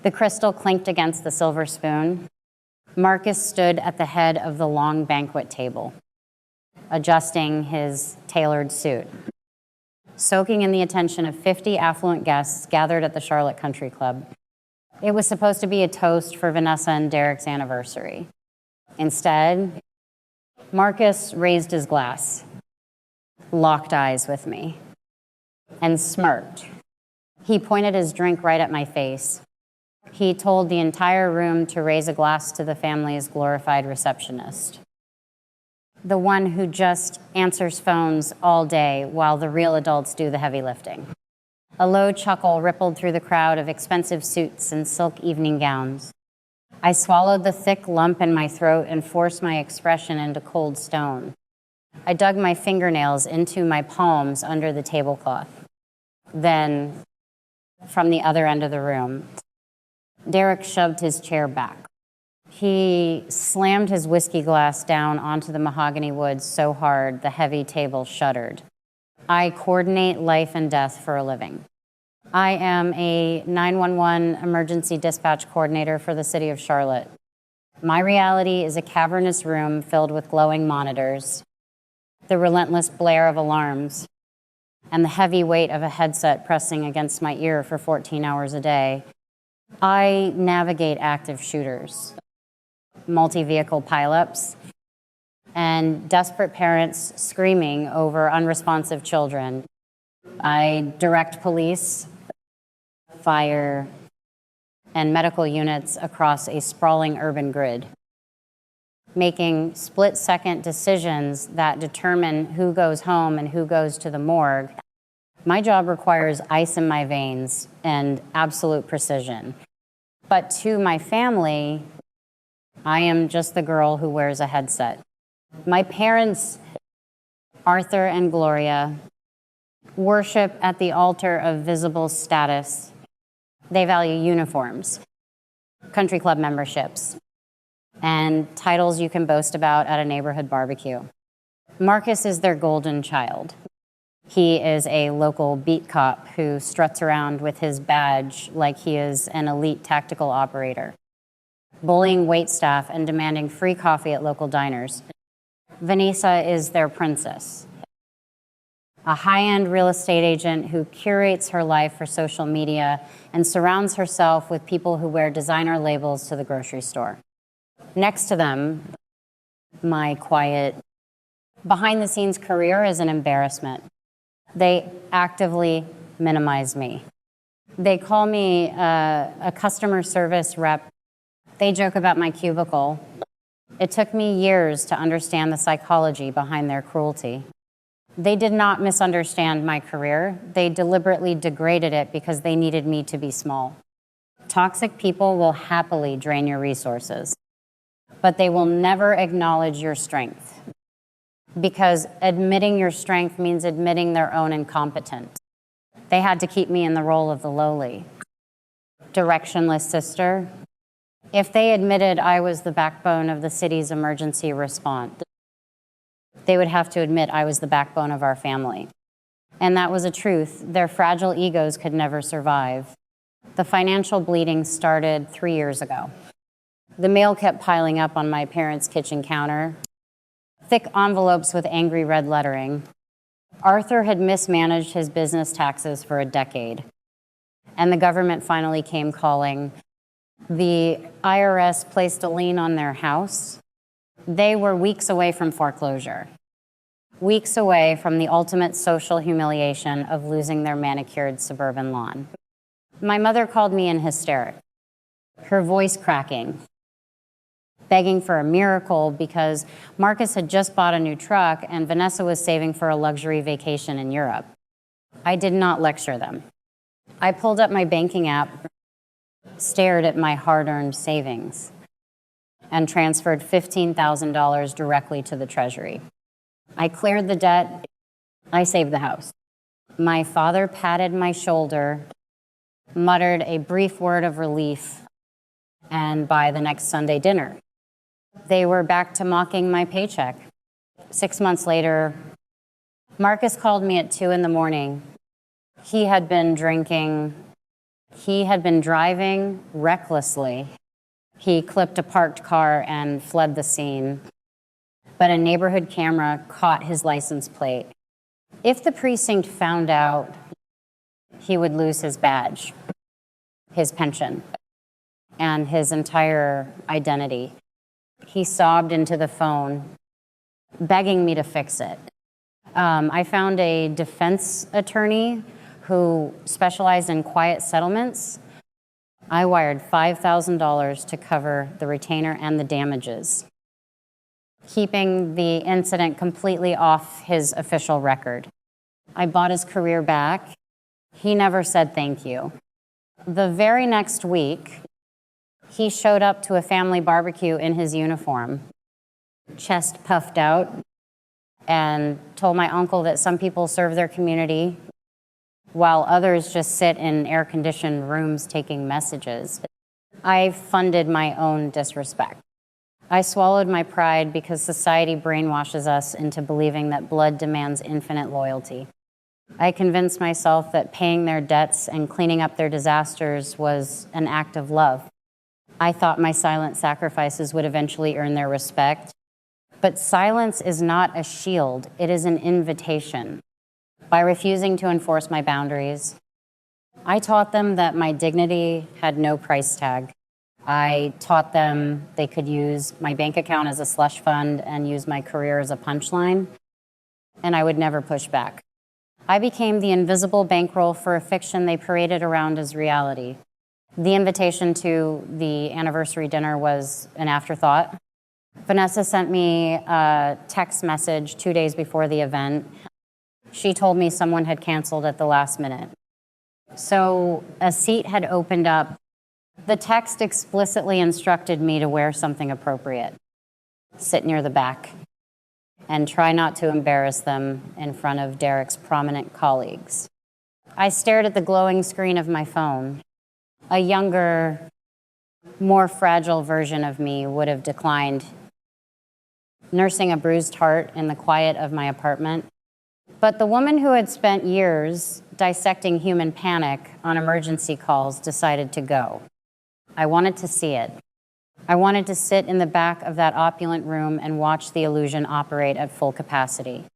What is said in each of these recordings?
The crystal clinked against the silver spoon. Marcus stood at the head of the long banquet table, adjusting his tailored suit, soaking in the attention of 50 affluent guests gathered at the Charlotte Country Club. It was supposed to be a toast for Vanessa and Derek's anniversary. Instead, Marcus raised his glass, locked eyes with me, and smirked. He pointed his drink right at my face. He told the entire room to raise a glass to the family's glorified receptionist, the one who just answers phones all day while the real adults do the heavy lifting. A low chuckle rippled through the crowd of expensive suits and silk evening gowns. I swallowed the thick lump in my throat and forced my expression into cold stone. I dug my fingernails into my palms under the tablecloth. Then, from the other end of the room, Derek shoved his chair back. He slammed his whiskey glass down onto the mahogany wood so hard the heavy table shuddered. I coordinate life and death for a living. I am a 911 emergency dispatch coordinator for the city of Charlotte. My reality is a cavernous room filled with glowing monitors, the relentless blare of alarms, and the heavy weight of a headset pressing against my ear for 14 hours a day. I navigate active shooters, multi-vehicle pileups, and desperate parents screaming over unresponsive children. I direct police, fire, and medical units across a sprawling urban grid, making split-second decisions that determine who goes home and who goes to the morgue. My job requires ice in my veins and absolute precision. But to my family, I am just the girl who wears a headset. My parents, Arthur and Gloria, worship at the altar of visible status. They value uniforms, country club memberships, and titles you can boast about at a neighborhood barbecue. Marcus is their golden child. He is a local beat cop who struts around with his badge like he is an elite tactical operator, bullying waitstaff and demanding free coffee at local diners. Vanessa is their princess, a high-end real estate agent who curates her life for social media and surrounds herself with people who wear designer labels to the grocery store. Next to them, my quiet, behind-the-scenes career is an embarrassment. They actively minimize me. They call me a customer service rep. They joke about my cubicle. It took me years to understand the psychology behind their cruelty. They did not misunderstand my career. They deliberately degraded it because they needed me to be small. Toxic people will happily drain your resources, but they will never acknowledge your strength, because admitting your strength means admitting their own incompetence. They had to keep me in the role of the lowly, directionless sister. If they admitted I was the backbone of the city's emergency response, they would have to admit I was the backbone of our family. And that was a truth their fragile egos could never survive. The financial bleeding started 3 years ago. The mail kept piling up on my parents' kitchen counter, thick envelopes with angry red lettering. Arthur had mismanaged his business taxes for a decade, and the government finally came calling. The IRS placed a lien on their house. They were weeks away from foreclosure, weeks away from the ultimate social humiliation of losing their manicured suburban lawn. My mother called me in hysterics, her voice cracking, begging for a miracle because Marcus had just bought a new truck and Vanessa was saving for a luxury vacation in Europe. I did not lecture them. I pulled up my banking app, stared at my hard-earned savings, and transferred $15,000 directly to the Treasury. I cleared the debt. I saved the house. My father patted my shoulder, muttered a brief word of relief, and by the next Sunday dinner, they were back to mocking my paycheck. 6 months later, Marcus called me at 2 a.m. He had been drinking He had been driving recklessly. He clipped a parked car and fled the scene, but a neighborhood camera caught his license plate. If the precinct found out, he would lose his badge, his pension, and his entire identity. He sobbed into the phone, begging me to fix it. I found a defense attorney who specialized in quiet settlements. I wired $5,000 to cover the retainer and the damages, keeping the incident completely off his official record. I bought his career back. He never said thank you. The very next week, he showed up to a family barbecue in his uniform, chest puffed out, and told my uncle that some people serve their community while others just sit in air-conditioned rooms taking messages. I funded my own disrespect. I swallowed my pride because society brainwashes us into believing that blood demands infinite loyalty. I convinced myself that paying their debts and cleaning up their disasters was an act of love. I thought my silent sacrifices would eventually earn their respect. But silence is not a shield, it is an invitation. By refusing to enforce my boundaries, I taught them that my dignity had no price tag. I taught them they could use my bank account as a slush fund and use my career as a punchline, and I would never push back. I became the invisible bankroll for a fiction they paraded around as reality. The invitation to the anniversary dinner was an afterthought. Vanessa sent me a text message 2 days before the event. She told me someone had canceled at the last minute. So a seat had opened up. The text explicitly instructed me to wear something appropriate, sit near the back, and try not to embarrass them in front of Derek's prominent colleagues. I stared at the glowing screen of my phone. A younger, more fragile version of me would have declined, nursing a bruised heart in the quiet of my apartment. But the woman who had spent years dissecting human panic on emergency calls decided to go. I wanted to see it. I wanted to sit in the back of that opulent room and watch the illusion operate at full capacity.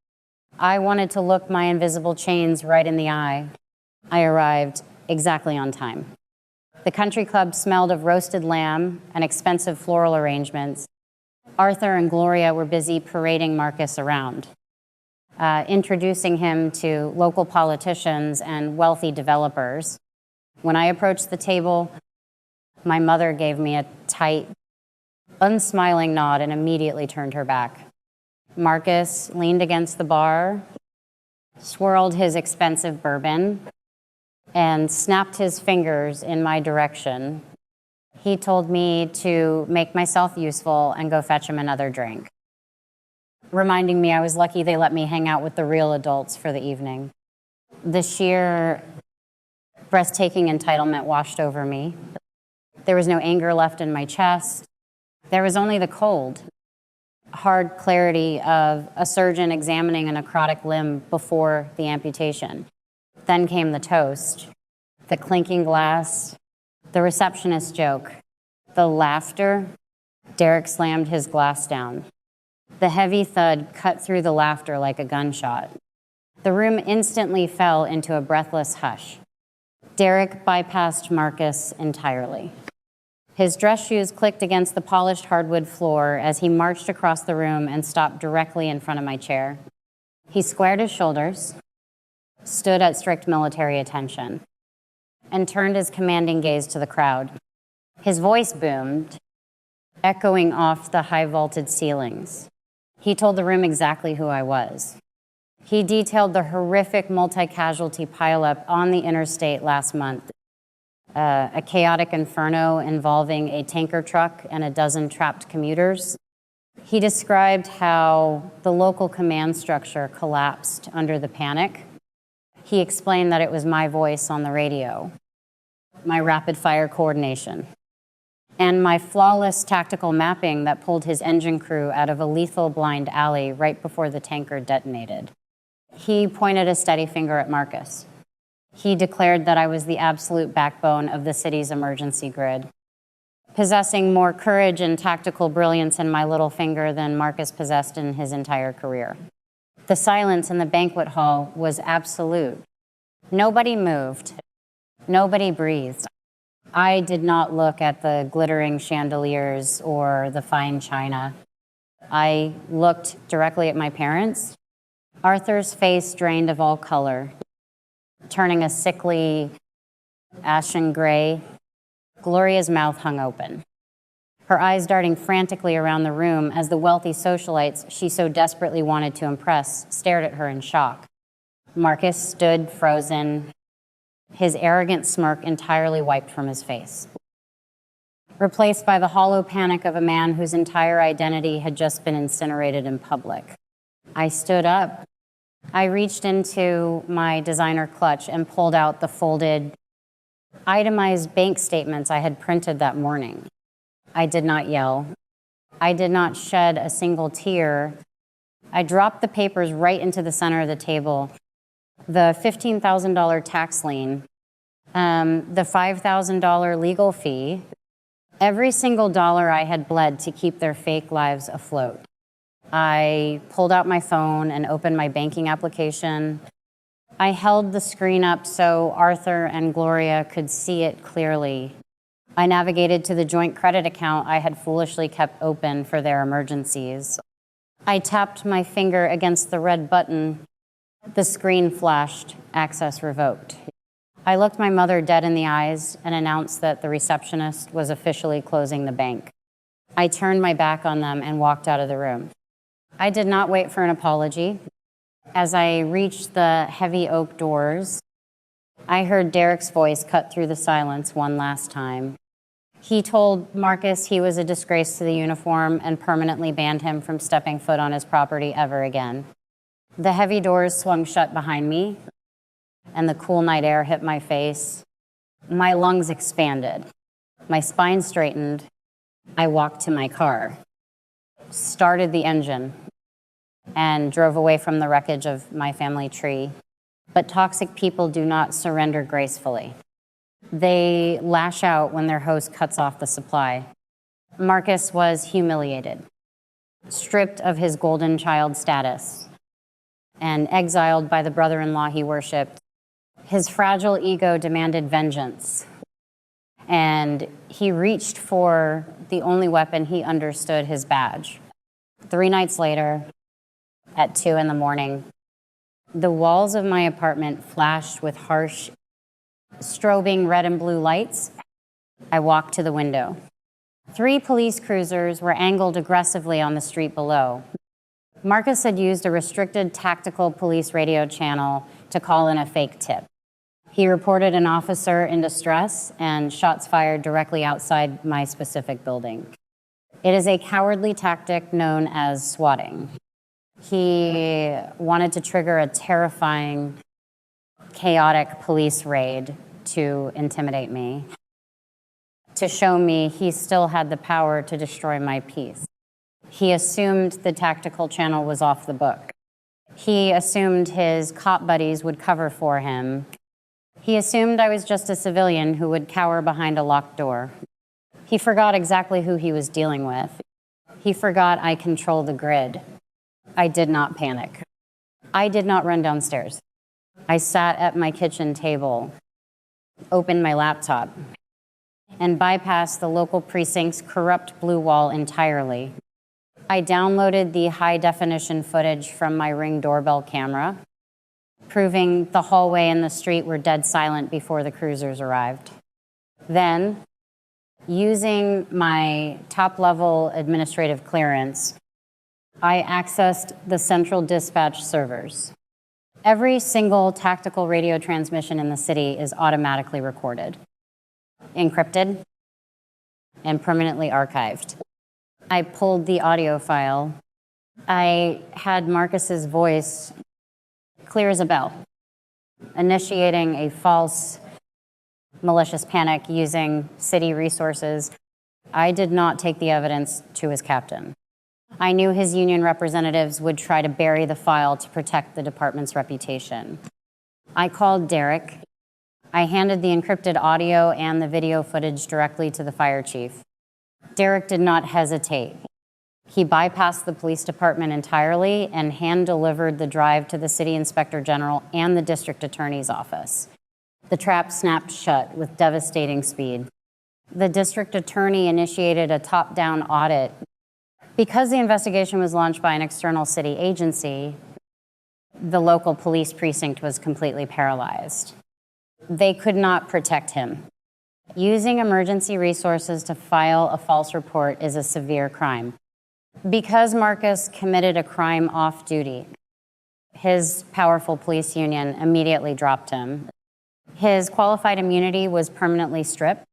I wanted to look my invisible chains right in the eye. I arrived exactly on time. The country club smelled of roasted lamb and expensive floral arrangements. Arthur and Gloria were busy parading Marcus around, introducing him to local politicians and wealthy developers. When I approached the table, my mother gave me a tight, unsmiling nod and immediately turned her back. Marcus leaned against the bar, swirled his expensive bourbon, and snapped his fingers in my direction. He told me to make myself useful and go fetch him another drink, reminding me I was lucky they let me hang out with the real adults for the evening. The sheer, breathtaking entitlement washed over me. There was no anger left in my chest. There was only the cold, hard clarity of a surgeon examining a necrotic limb before the amputation. Then came the toast, the clinking glass, the receptionist joke, the laughter. Derek slammed his glass down. The heavy thud cut through the laughter like a gunshot. The room instantly fell into a breathless hush. Derek bypassed Marcus entirely. His dress shoes clicked against the polished hardwood floor as he marched across the room and stopped directly in front of my chair. He squared his shoulders, stood at strict military attention, and turned his commanding gaze to the crowd. His voice boomed, echoing off the high-vaulted ceilings. He told the room exactly who I was. He detailed the horrific multi-casualty pileup on the interstate last month, a chaotic inferno involving a tanker truck and a dozen trapped commuters. He described how the local command structure collapsed under the panic. He explained that it was my voice on the radio, my rapid-fire coordination, and my flawless tactical mapping that pulled his engine crew out of a lethal blind alley right before the tanker detonated. He pointed a steady finger at Marcus. He declared that I was the absolute backbone of the city's emergency grid, possessing more courage and tactical brilliance in my little finger than Marcus possessed in his entire career. The silence in the banquet hall was absolute. Nobody moved. Nobody breathed. I did not look at the glittering chandeliers or the fine china. I looked directly at my parents. Arthur's face drained of all color, turning a sickly, ashen gray. Gloria's mouth hung open, her eyes darting frantically around the room as the wealthy socialites she so desperately wanted to impress stared at her in shock. Marcus stood frozen, his arrogant smirk entirely wiped from his face, replaced by the hollow panic of a man whose entire identity had just been incinerated in public. I stood up. I reached into my designer clutch and pulled out the folded, itemized bank statements I had printed that morning. I did not yell. I did not shed a single tear. I dropped the papers right into the center of the table. The $15,000 tax lien, the $5,000 legal fee, every single dollar I had bled to keep their fake lives afloat. I pulled out my phone and opened my banking application. I held the screen up so Arthur and Gloria could see it clearly. I navigated to the joint credit account I had foolishly kept open for their emergencies. I tapped my finger against the red button. The screen flashed, access revoked. I looked my mother dead in the eyes and announced that the receptionist was officially closing the bank. I turned my back on them and walked out of the room. I did not wait for an apology. As I reached the heavy oak doors, I heard Derek's voice cut through the silence one last time. He told Marcus he was a disgrace to the uniform and permanently banned him from stepping foot on his property ever again. The heavy doors swung shut behind me, and the cool night air hit my face. My lungs expanded. My spine straightened. I walked to my car, started the engine, and drove away from the wreckage of my family tree. But toxic people do not surrender gracefully. They lash out when their host cuts off the supply. Marcus was humiliated, stripped of his golden child status, and exiled by the brother-in-law he worshipped. His fragile ego demanded vengeance, and he reached for the only weapon he understood, his badge. 3 nights later, at 2 a.m, the walls of my apartment flashed with harsh, strobing red and blue lights. I walked to the window. 3 police cruisers were angled aggressively on the street below. Marcus had used a restricted tactical police radio channel to call in a fake tip. He reported an officer in distress and shots fired directly outside my specific building. It is a cowardly tactic known as swatting. He wanted to trigger a terrifying, chaotic police raid to intimidate me, to show me he still had the power to destroy my peace. He assumed the tactical channel was off the book. He assumed his cop buddies would cover for him. He assumed I was just a civilian who would cower behind a locked door. He forgot exactly who he was dealing with. He forgot I control the grid. I did not panic. I did not run downstairs. I sat at my kitchen table, opened my laptop, and bypassed the local precinct's corrupt blue wall entirely. I downloaded the high-definition footage from my Ring doorbell camera, proving the hallway and the street were dead silent before the cruisers arrived. Then, using my top-level administrative clearance, I accessed the central dispatch servers. Every single tactical radio transmission in the city is automatically recorded, encrypted, and permanently archived. I pulled the audio file. I had Marcus's voice clear as a bell, initiating a false, malicious panic using city resources. I did not take the evidence to his captain. I knew his union representatives would try to bury the file to protect the department's reputation. I called Derek I handed the encrypted audio and the video footage directly to the fire chief. Derek did not hesitate. He bypassed the police department entirely and hand-delivered the drive to the city inspector general and the district attorney's office. The trap snapped shut with devastating speed. The district attorney initiated a top-down audit. Because the investigation was launched by an external city agency, the local police precinct was completely paralyzed. They could not protect him. Using emergency resources to file a false report is a severe crime. Because Marcus committed a crime off-duty, his powerful police union immediately dropped him. His qualified immunity was permanently stripped.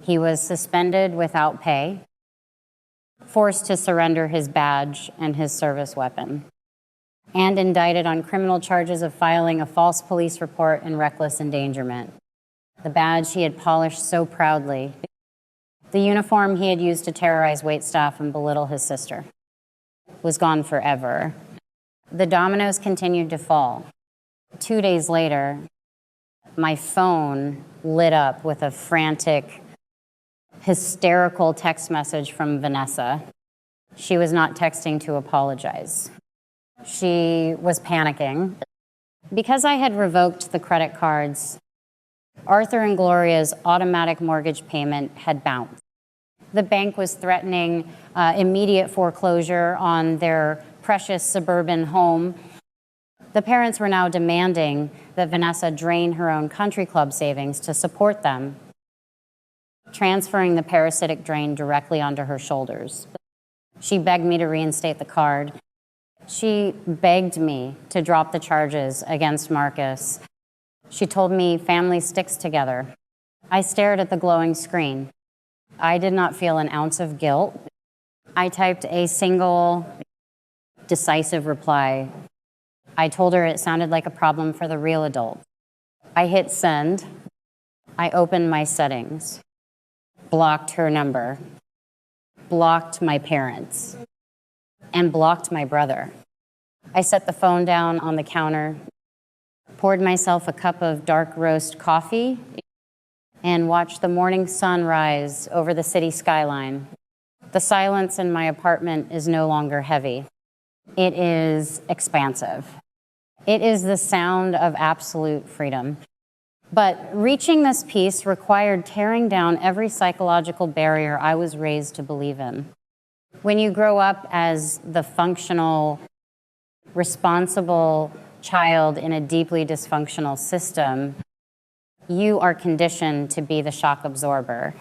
He was suspended without pay, forced to surrender his badge and his service weapon, and indicted on criminal charges of filing a false police report and reckless endangerment. The badge he had polished so proudly, the uniform he had used to terrorize waitstaff and belittle his sister, was gone forever. The dominoes continued to fall. 2 days later, my phone lit up with a frantic, hysterical text message from Vanessa. She was not texting to apologize. She was panicking. Because I had revoked the credit cards, Arthur and Gloria's automatic mortgage payment had bounced. The bank was threatening immediate foreclosure on their precious suburban home. The parents were now demanding that Vanessa drain her own country club savings to support them, transferring the parasitic drain directly onto her shoulders. She begged me to reinstate the card. She begged me to drop the charges against Marcus. She told me family sticks together. I stared at the glowing screen. I did not feel an ounce of guilt. I typed a single, decisive reply. I told her it sounded like a problem for the real adult. I hit send. I opened my settings, blocked her number, blocked my parents, and blocked my brother. I set the phone down on the counter, poured myself a cup of dark roast coffee, and watched the morning sun rise over the city skyline. The silence in my apartment is no longer heavy. It is expansive. It is the sound of absolute freedom. But reaching this peace required tearing down every psychological barrier I was raised to believe in. When you grow up as the functional, responsible child in a deeply dysfunctional system, you are conditioned to be the shock absorber.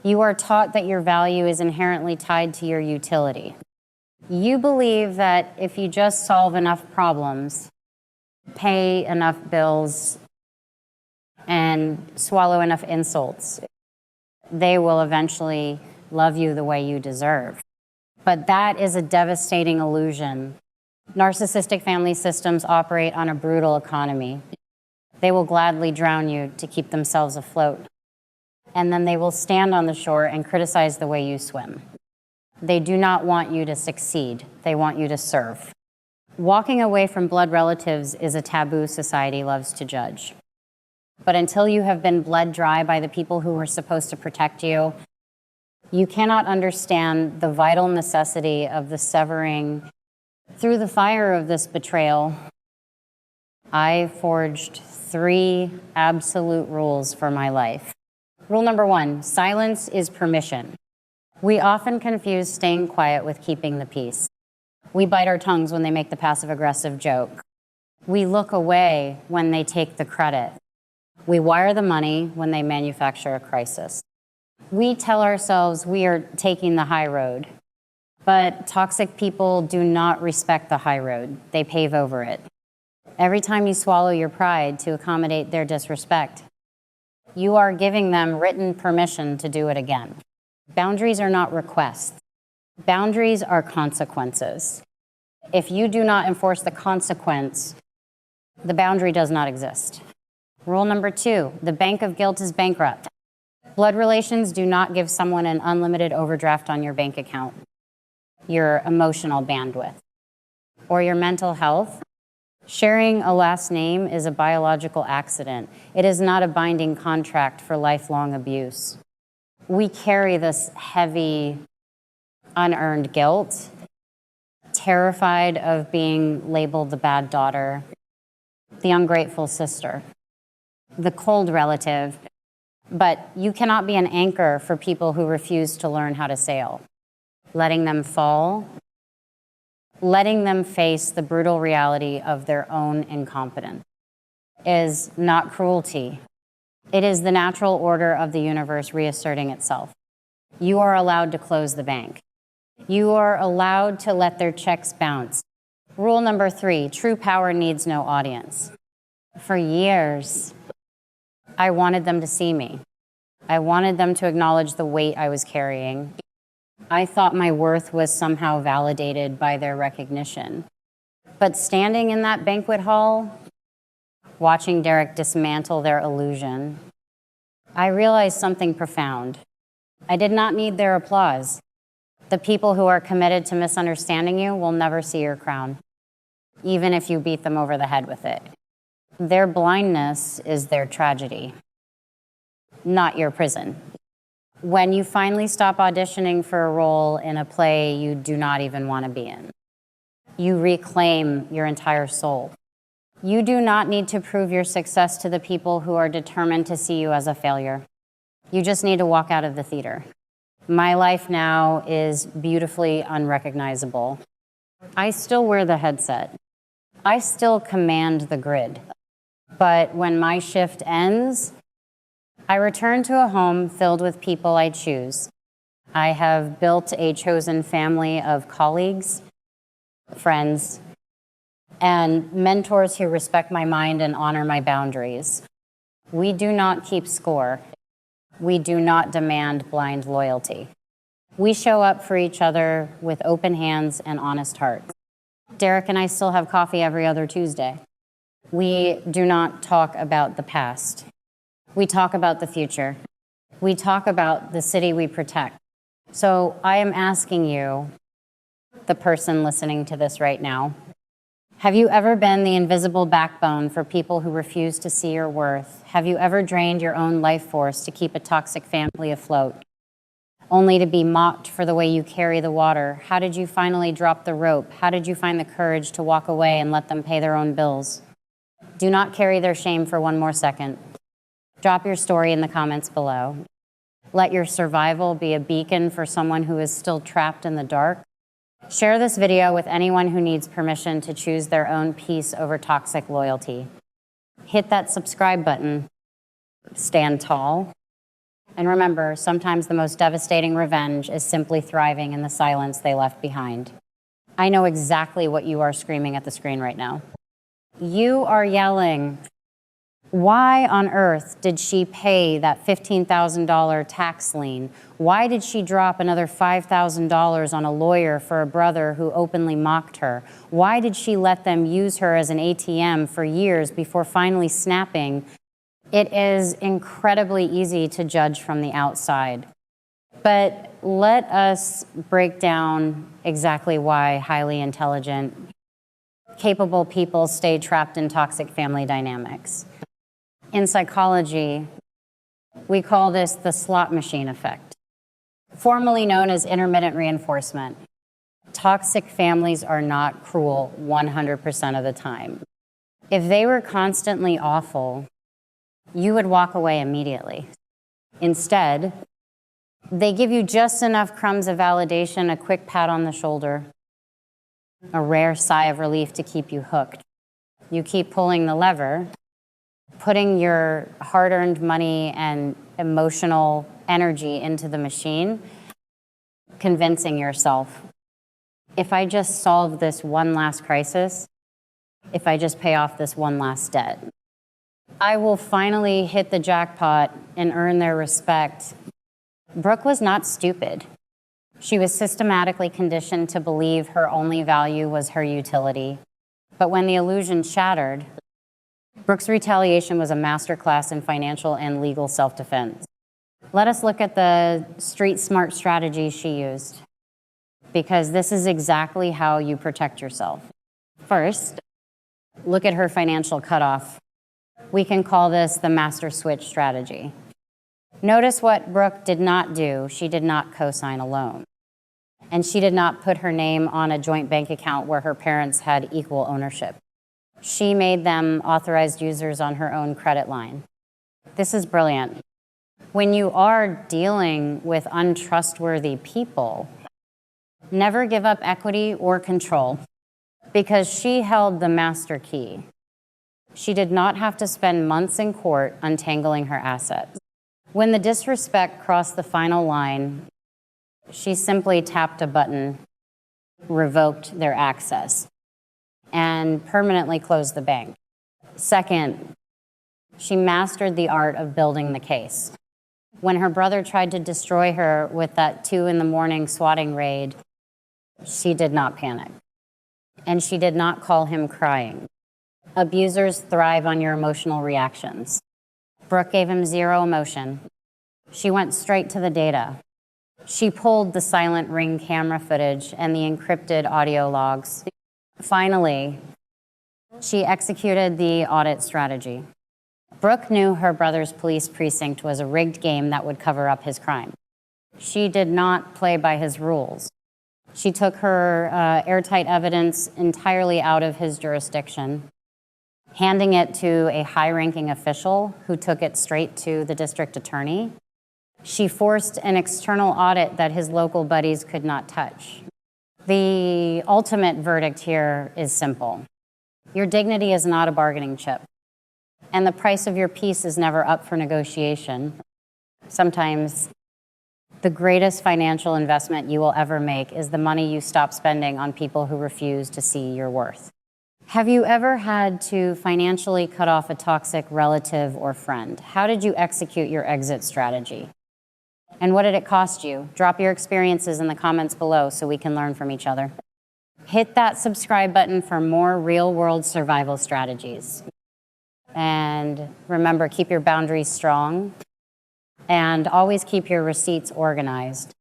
You are taught that your value is inherently tied to your utility. You believe that if you just solve enough problems, pay enough bills, and swallow enough insults, they will eventually love you the way you deserve. But that is a devastating illusion. Narcissistic family systems operate on a brutal economy. They will gladly drown you to keep themselves afloat. And then they will stand on the shore and criticize the way you swim. They do not want you to succeed. They want you to serve. Walking away from blood relatives is a taboo society loves to judge. But until you have been bled dry by the people who were supposed to protect you, you cannot understand the vital necessity of the severing. Through the fire of this betrayal, I forged 3 absolute rules for my life. Rule number 1, silence is permission. We often confuse staying quiet with keeping the peace. We bite our tongues when they make the passive-aggressive joke. We look away when they take the credit. We wire the money when they manufacture a crisis. We tell ourselves we are taking the high road, but toxic people do not respect the high road. They pave over it. Every time you swallow your pride to accommodate their disrespect, you are giving them written permission to do it again. Boundaries are not requests. Boundaries are consequences. If you do not enforce the consequence, the boundary does not exist. Rule number 2, the bank of guilt is bankrupt. Blood relations do not give someone an unlimited overdraft on your bank account, your emotional bandwidth, or your mental health Sharing a last name is a biological accident. It is not a binding contract for lifelong abuse. We carry this heavy, unearned guilt, terrified of being labeled the bad daughter, the ungrateful sister, the cold relative. But you cannot be an anchor for people who refuse to learn how to sail. Letting them fall, letting them face the brutal reality of their own incompetence is not cruelty. It is the natural order of the universe reasserting itself. You are allowed to close the bank. You are allowed to let their checks bounce. Rule number 3, true power needs no audience. For years, I wanted them to see me. I wanted them to acknowledge the weight I was carrying. I thought my worth was somehow validated by their recognition. But standing in that banquet hall, watching Derek dismantle their illusion, I realized something profound. I did not need their applause. The people who are committed to misunderstanding you will never see your crown, even if you beat them over the head with it. Their blindness is their tragedy, not your prison. When you finally stop auditioning for a role in a play you do not even want to be in, you reclaim your entire soul. You do not need to prove your success to the people who are determined to see you as a failure. You just need to walk out of the theater. My life now is beautifully unrecognizable. I still wear the headset. I still command the grid. But when my shift ends, I return to a home filled with people I choose. I have built a chosen family of colleagues, friends, and mentors who respect my mind and honor my boundaries. We do not keep score. We do not demand blind loyalty. We show up for each other with open hands and honest hearts. Derek and I still have coffee every other Tuesday. We do not talk about the past. We talk about the future. We talk about the city we protect. So I am asking you, the person listening to this right now, have you ever been the invisible backbone for people who refuse to see your worth? Have you ever drained your own life force to keep a toxic family afloat, only to be mocked for the way you carry the water? How did you finally drop the rope? How did you find the courage to walk away and let them pay their own bills? Do not carry their shame for one more second. Drop your story in the comments below. Let your survival be a beacon for someone who is still trapped in the dark. Share this video with anyone who needs permission to choose their own peace over toxic loyalty. Hit that subscribe button. Stand tall. And remember, sometimes the most devastating revenge is simply thriving in the silence they left behind. I know exactly what you are screaming at the screen right now. You are yelling, why on earth did she pay that $15,000 tax lien? Why did she drop another $5,000 on a lawyer for a brother who openly mocked her? Why did she let them use her as an ATM for years before finally snapping? It is incredibly easy to judge from the outside. But let us break down exactly why highly intelligent, capable people stay trapped in toxic family dynamics. In psychology, we call this the slot machine effect, formerly known as intermittent reinforcement. Toxic families are not cruel 100% of the time. If they were constantly awful, you would walk away immediately. Instead, they give you just enough crumbs of validation, a quick pat on the shoulder, a rare sigh of relief to keep you hooked. You keep pulling the lever, putting your hard-earned money and emotional energy into the machine, convincing yourself, if I just solve this one last crisis, if I just pay off this one last debt, I will finally hit the jackpot and earn their respect. Brooke was not stupid. She was systematically conditioned to believe her only value was her utility. But when the illusion shattered, Brooke's retaliation was a masterclass in financial and legal self-defense. Let us look at the street-smart strategy she used, because this is exactly how you protect yourself. First, Look at her financial cutoff. We can call this the master switch strategy. Notice what Brooke did not do. She did not co-sign a loan. And she did not put her name on a joint bank account where her parents had equal ownership. She made them authorized users on her own credit line. This is brilliant. When you are dealing with untrustworthy people, never give up equity or control, because she held the master key. She did not have to spend months in court untangling her assets. When the disrespect crossed the final line, she simply tapped a button, revoked their access, and permanently closed the bank. Second, she mastered the art of building the case. When her brother tried to destroy her with that 2 a.m. swatting raid, she did not panic. And she did not call him crying. Abusers thrive on your emotional reactions. Brooke gave him zero emotion. She went straight to the data. She pulled the silent Ring camera footage and the encrypted audio logs. Finally, she executed the audit strategy. Brooke knew her brother's police precinct was a rigged game that would cover up his crime. She did not play by his rules. She took her airtight evidence entirely out of his jurisdiction, handing it to a high-ranking official who took it straight to the district attorney. She forced an external audit that his local buddies could not touch. The ultimate verdict here is simple. Your dignity is not a bargaining chip, and the price of your peace is never up for negotiation. Sometimes the greatest financial investment you will ever make is the money you stop spending on people who refuse to see your worth. Have you ever had to financially cut off a toxic relative or friend? How did you execute your exit strategy? And what did it cost you? Drop your experiences in the comments below so we can learn from each other. Hit that subscribe button for more real-world survival strategies. And remember, keep your boundaries strong and always keep your receipts organized.